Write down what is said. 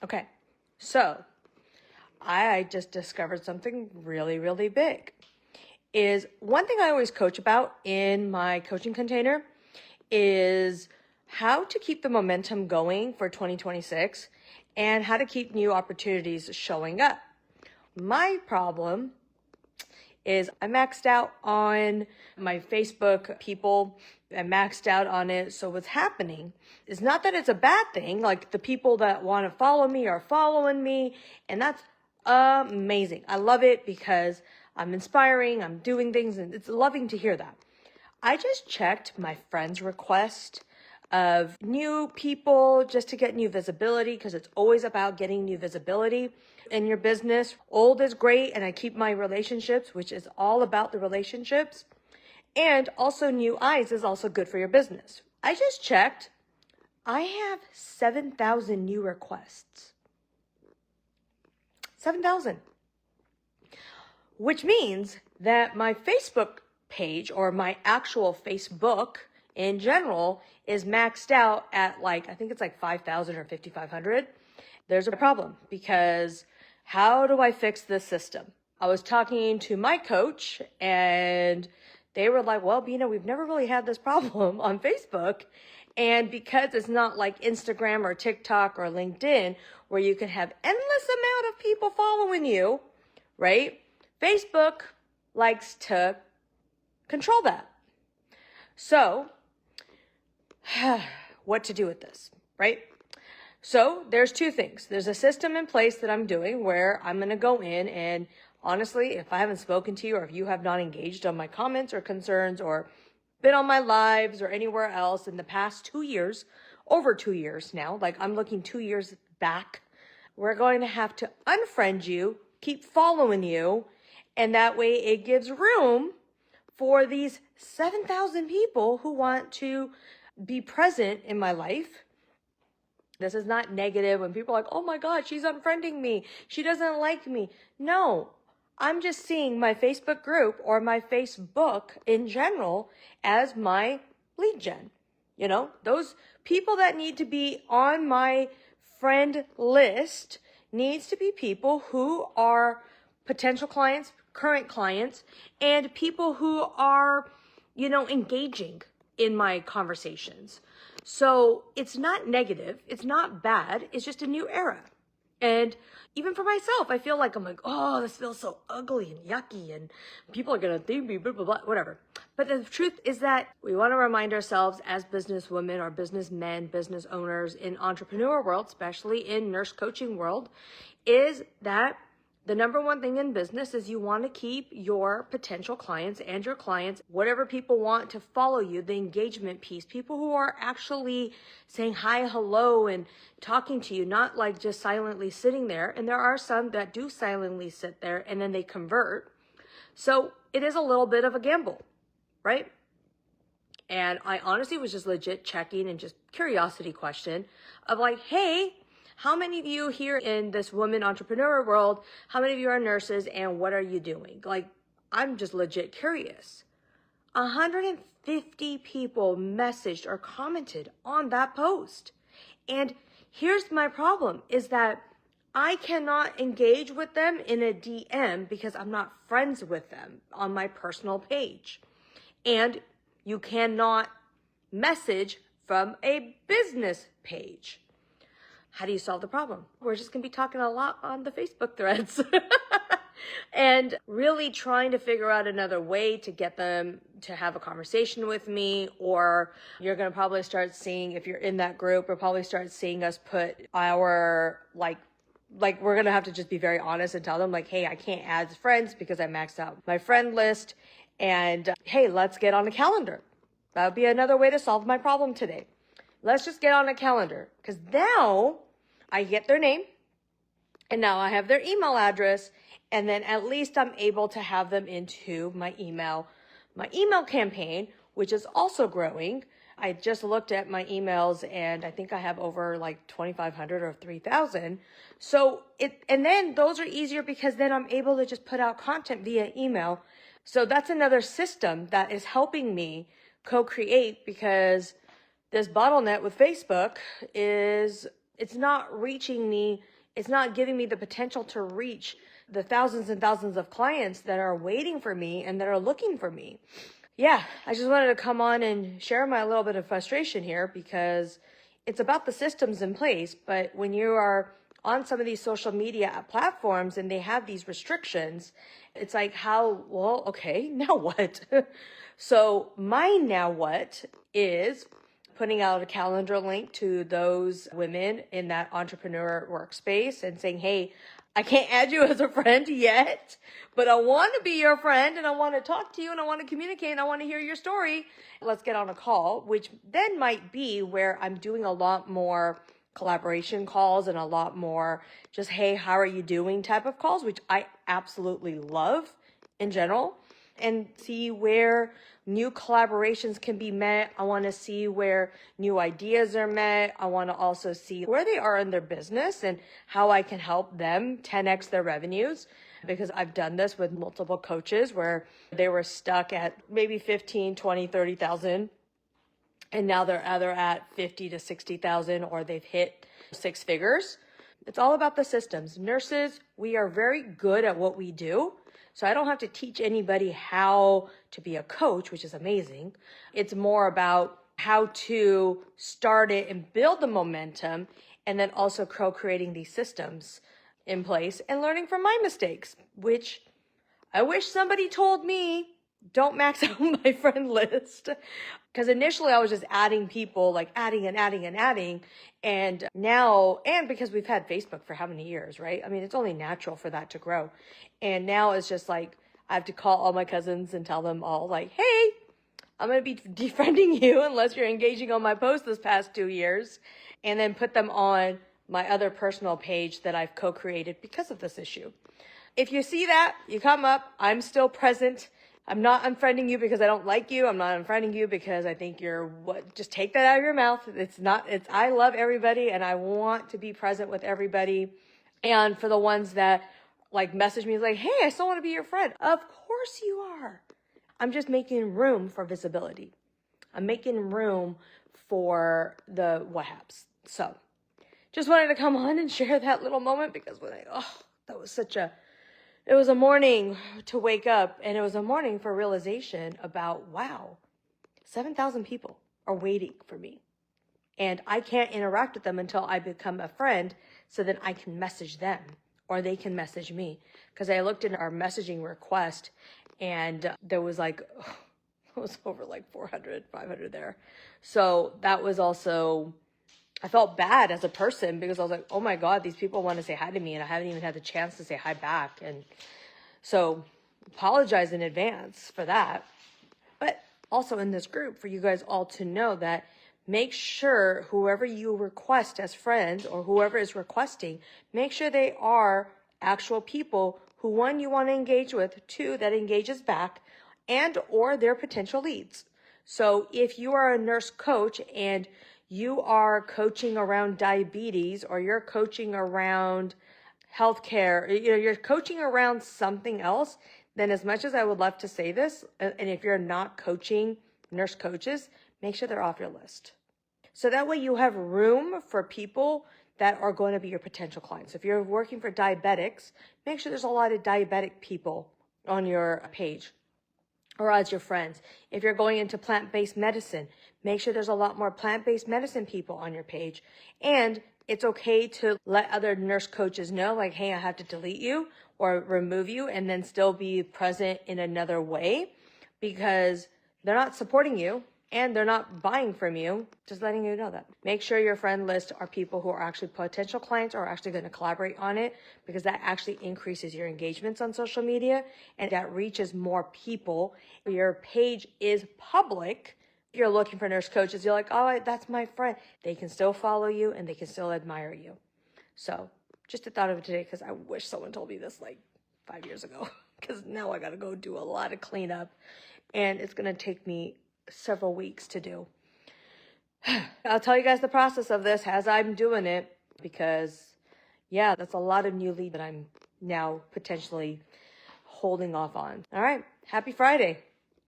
Okay, so I just discovered something really, really big. Is one thing I always coach about in my coaching container is how to keep the momentum going for 2026 and how to keep new opportunities showing up. My problem is I maxed out on my Facebook people. I maxed out on it. So what's happening is not that it's a bad thing. Like the people that want to follow me are following me, and that's amazing. I love it because I'm inspiring, I'm doing things, and it's loving to hear that. I just checked my friends' request of new people just to get new visibility, because it's always about getting new visibility in your business. Old is great, and I keep my relationships, which is all about the relationships. And also new eyes is also good for your business. I just checked. I have 7,000 new requests. 7,000. Which means that my Facebook page, or my actual Facebook in general, is maxed out at like, I think it's like 5,000 or 5,500. There's a problem, because how do I fix this system? I was talking to my coach and they were like, well, Bina, we've never really had this problem on Facebook. And because it's not like Instagram or TikTok or LinkedIn, where you can have endless amount of people following you, right? Facebook likes to control that. So what to do with this, right? So there's two things. There's a system in place that I'm doing where I'm going to go in, and honestly, if I haven't spoken to you, or if you have not engaged on my comments or concerns or been on my lives or anywhere else in the past 2 years, over 2 years now, like I'm looking 2 years back, we're going to have to unfriend you, keep following you, and that way it gives room for these 7,000 people who want to be present in my life. This is not negative when people are like, oh my God, she's unfriending me, she doesn't like me. No, I'm just seeing my Facebook group or my Facebook in general as my lead gen. You know, those people that need to be on my friend list needs to be people who are potential clients, current clients, and people who are, you know, engaging in my conversations. So it's not negative. It's not bad. It's just a new era. And even for myself, I feel like I'm like, oh, this feels so ugly and yucky, and people are going to think me, blah, blah, blah, whatever. But the truth is that we want to remind ourselves as businesswomen or businessmen, business owners in entrepreneur world, especially in nurse coaching world, is that the number one thing in business is you want to keep your potential clients and your clients, whatever people want to follow you, the engagement piece, people who are actually saying hi, hello, and talking to you, not like just silently sitting there. And there are some that do silently sit there and then they convert. So it is a little bit of a gamble, right? And I honestly was just legit checking and just curiosity question of like, hey, how many of you here in this woman entrepreneur world, how many of you are nurses, and what are you doing? Like, I'm just legit curious. 150 people messaged or commented on that post. And here's my problem is that I cannot engage with them in a DM because I'm not friends with them on my personal page. And you cannot message from a business page. How do you solve the problem? We're just going to be talking a lot on the Facebook threads and really trying to figure out another way to get them to have a conversation with me. Or you're going to probably start seeing, if you're in that group, you'll probably start seeing us put our like we're going to have to just be very honest and tell them like, hey, I can't add friends because I maxed out my friend list. And hey, let's get on a calendar. That would be another way to solve my problem today. Let's just get on a calendar, because now I get their name and now I have their email address, and then at least I'm able to have them into my email campaign, which is also growing. I just looked at my emails and I think I have over like 2,500 or 3,000. So and then those are easier because then I'm able to just put out content via email. So that's another system that is helping me co-create, because this bottleneck with Facebook is it's not reaching me. It's not giving me the potential to reach the thousands and thousands of clients that are waiting for me and that are looking for me. Yeah, I just wanted to come on and share my little bit of frustration here because it's about the systems in place. But when you are on some of these social media platforms and they have these restrictions, it's like, well, okay, now what? So my now what is putting out a calendar link to those women in that entrepreneur workspace and saying, hey, I can't add you as a friend yet, but I want to be your friend and I want to talk to you and I want to communicate and I want to hear your story. Let's get on a call, which then might be where I'm doing a lot more collaboration calls and a lot more just, hey, how are you doing type of calls, which I absolutely love in general, and see where new collaborations can be met. I want to see where new ideas are met. I want to also see where they are in their business and how I can help them 10x their revenues, because I've done this with multiple coaches where they were stuck at maybe 15, 20, 30,000. And now they're either at 50 to 60,000 or they've hit 6 figures. It's all about the systems. Nurses, we are very good at what we do. So I don't have to teach anybody how to be a coach, which is amazing. It's more about how to start it and build the momentum, and then also co-creating these systems in place and learning from my mistakes, which I wish somebody told me, don't max out my friend list. Because initially I was just adding people, like adding. And now, and because we've had Facebook for how many years, right? I mean, it's only natural for that to grow. And now it's just like, I have to call all my cousins and tell them all like, hey, I'm going to be defriending you unless you're engaging on my post this past 2 years. And then put them on my other personal page that I've co-created because of this issue. If you see that, you come up, I'm still present. I'm not unfriending you because I don't like you. I'm not unfriending you because I think you're what, just take that out of your mouth. I love everybody and I want to be present with everybody. And for the ones that like message me like, hey, I still want to be your friend. Of course you are. I'm just making room for visibility. I'm making room for the what haps. So just wanted to come on and share that little moment because that was it was a morning to wake up, and it was a morning for realization about, wow, 7,000 people are waiting for me. And I can't interact with them until I become a friend so that I can message them or they can message me. Because I looked in our messaging request and there was it was over like 400, 500 there. So that was also, I felt bad as a person because I was like, oh my God, these people want to say hi to me and I haven't even had the chance to say hi back. And so apologize in advance for that. But also in this group for you guys all to know that make sure whoever you request as friends or whoever is requesting, make sure they are actual people who, one, you want to engage with, two, that engages back, and or their potential leads. So if you are a nurse coach and you are coaching around diabetes or you're coaching around healthcare, you're coaching around something else, then as much as I would love to say this, and if you're not coaching nurse coaches, make sure they're off your list. So that way you have room for people that are going to be your potential clients. If you're working for diabetics, make sure there's a lot of diabetic people on your page or as your friends. If you're going into plant-based medicine, make sure there's a lot more plant-based medicine people on your page. And it's okay to let other nurse coaches know, like, hey, I have to delete you or remove you and then still be present in another way because they're not supporting you and they're not buying from you. Just letting you know that. Make sure your friend list are people who are actually potential clients or are actually going to collaborate on it, because that actually increases your engagements on social media and that reaches more people. Your page is public. If you're looking for nurse coaches, you're like, oh, that's my friend. They can still follow you and they can still admire you. So just a thought of it today, because I wish someone told me this like 5 years ago, because now I got to go do a lot of cleanup and it's going to take me several weeks to do. I'll tell you guys the process of this as I'm doing it, because yeah, that's a lot of new lead that I'm now potentially holding off on. All right. Happy Friday.